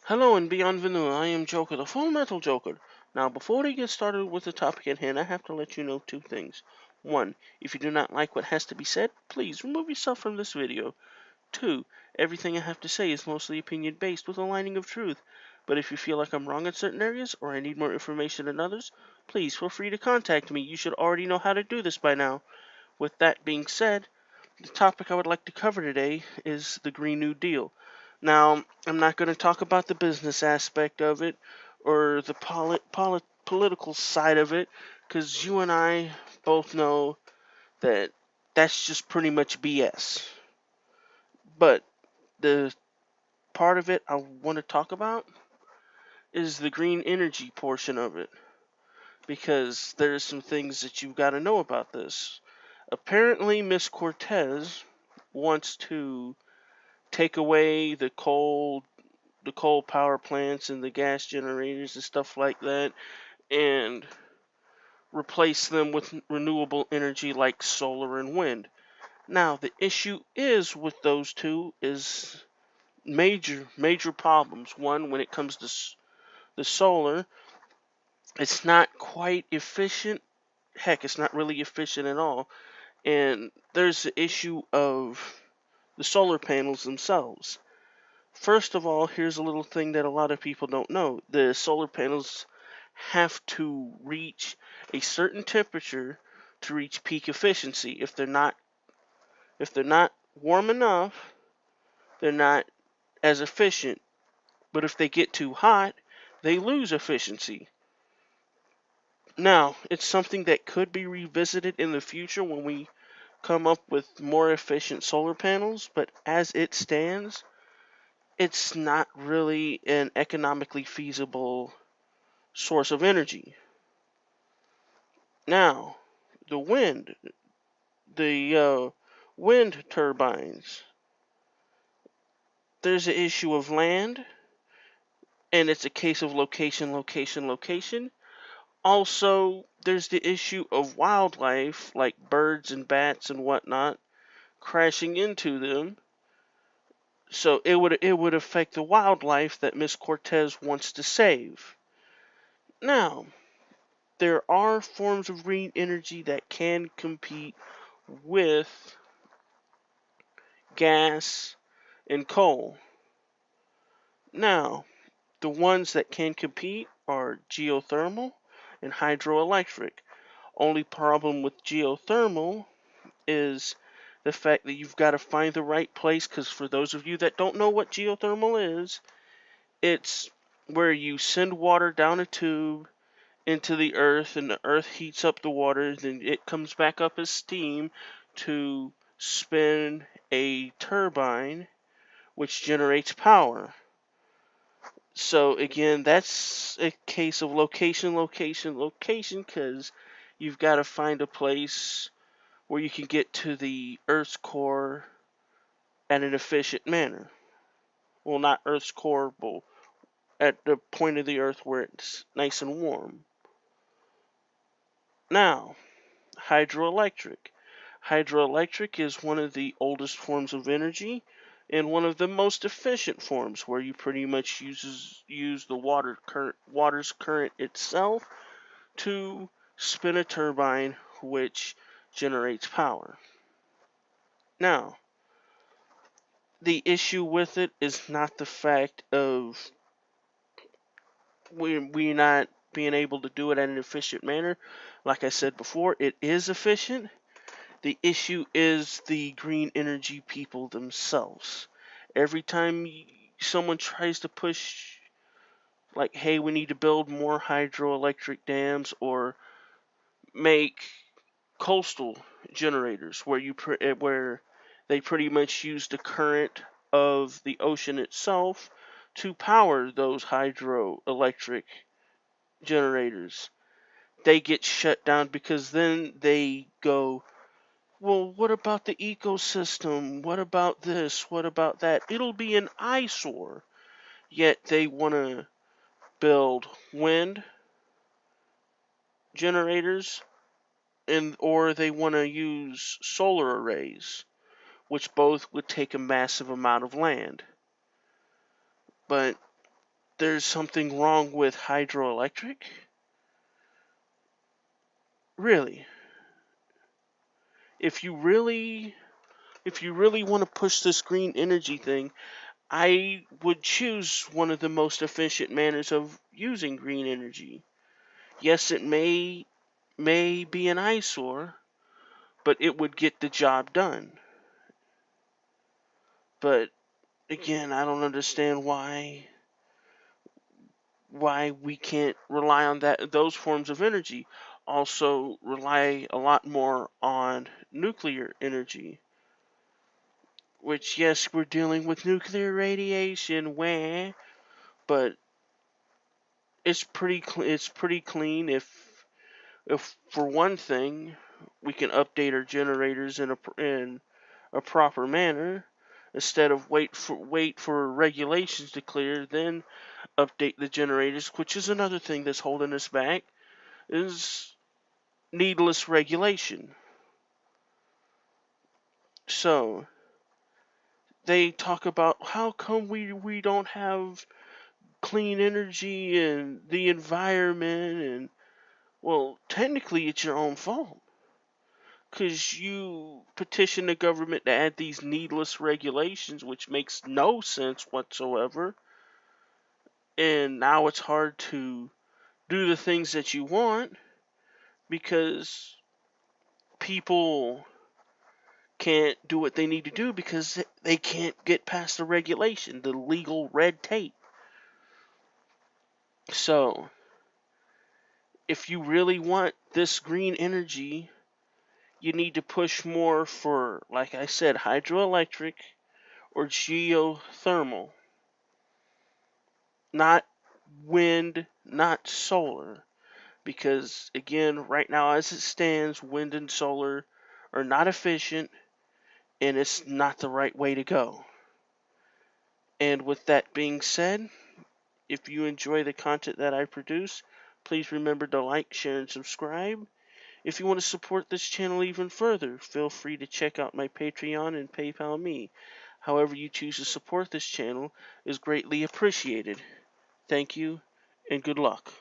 Hello and bienvenue, I am Joker, the Full Metal Joker. Now, before we get started with the topic at hand, I have to let you know two things. One, if you do not like what has to be said, please remove yourself from this video. Two, everything I have to say is mostly opinion based with a lining of truth. But if you feel like I'm wrong in certain areas, or I need more information than others, please feel free to contact me. You should already know how to do this by now. With that being said, the topic I would like to cover today is the Green New Deal. Now, I'm not going to talk about the business aspect of it or the political side of it, because you and I both know that that's just pretty much BS. But the part of it I want to talk about is the green energy portion of it, because there's some things that you've got to know about this. Apparently, Miss Cortez wants to take away the coal power plants and the gas generators and stuff like that, and replace them with renewable energy like solar and wind. Now, the issue is with those two is major problems. One, when it comes to the solar, it's not quite efficient. Heck, it's not really efficient at all. And there's the issue of the solar panels themselves. First of all, here's a little thing that a lot of people don't know. The solar panels have to reach a certain temperature to reach peak efficiency. If they're not warm enough, they're not as efficient. But if they get too hot, they lose efficiency. Now, it's something that could be revisited in the future when we come up with more efficient solar panels, but as it stands, it's not really an economically feasible source of energy. Now, the wind turbines. There's an issue of land, and it's a case of location. Also, there's the issue of wildlife, like birds and bats and whatnot, crashing into them. So it would affect the wildlife that Miss Cortez wants to save. Now, there are forms of green energy that can compete with gas and coal. Now, the ones that can compete are geothermal and hydroelectric. Only problem with geothermal is the fact that you've got to find the right place, because for those of you that don't know what geothermal is, it's where you send water down a tube into the earth, and the earth heats up the water, then it comes back up as steam to spin a turbine which generates power. So again, that's a case of location, because you've got to find a place where you can get to the Earth's core at an efficient manner. Well, not Earth's core, but at the point of the Earth where it's nice and warm. Now, hydroelectric. Hydroelectric is one of the oldest forms of energy and one of the most efficient forms, where you pretty much use the water's current itself to spin a turbine which generates power. Now, the issue with it is not the fact of we not being able to do it in an efficient manner. Like I said before, it is efficient. The issue is the green energy people themselves. Every time someone tries to push, like, hey, we need to build more hydroelectric dams or make coastal generators where they pretty much use the current of the ocean itself to power those hydroelectric generators, they get shut down, because then they go, well, what about the ecosystem? What about this? What about that? It'll be an eyesore. Yet they want to build wind generators, or they want to use solar arrays, which both would take a massive amount of land. But there's something wrong with hydroelectric? Really? If you really want to push this green energy thing, I would choose one of the most efficient manners of using green energy. Yes, it may be an eyesore, but it would get the job done. But again, I don't understand why we can't rely on those forms of energy. Also rely a lot more on nuclear energy. Which, yes, we're dealing with nuclear radiation, but it's pretty clean. If for one thing, we can update our generators in a proper manner, instead of wait for regulations to clear, then update the generators, which is another thing that's holding us back, is needless regulation. So they talk about how come we don't have clean energy and the environment, and well, technically it's your own fault because you petition the government to add these needless regulations, which makes no sense whatsoever, and now it's hard to do the things that you want because people can't do what they need to do because they can't get past the regulation, the legal red tape. So if you really want this green energy, you need to push more for, like I said, hydroelectric or geothermal. Not wind, not solar. Because, again, right now as it stands, wind and solar are not efficient, and it's not the right way to go. And with that being said, if you enjoy the content that I produce, please remember to like, share, and subscribe. If you want to support this channel even further, feel free to check out my Patreon and PayPal me. However you choose to support this channel is greatly appreciated. Thank you, and good luck.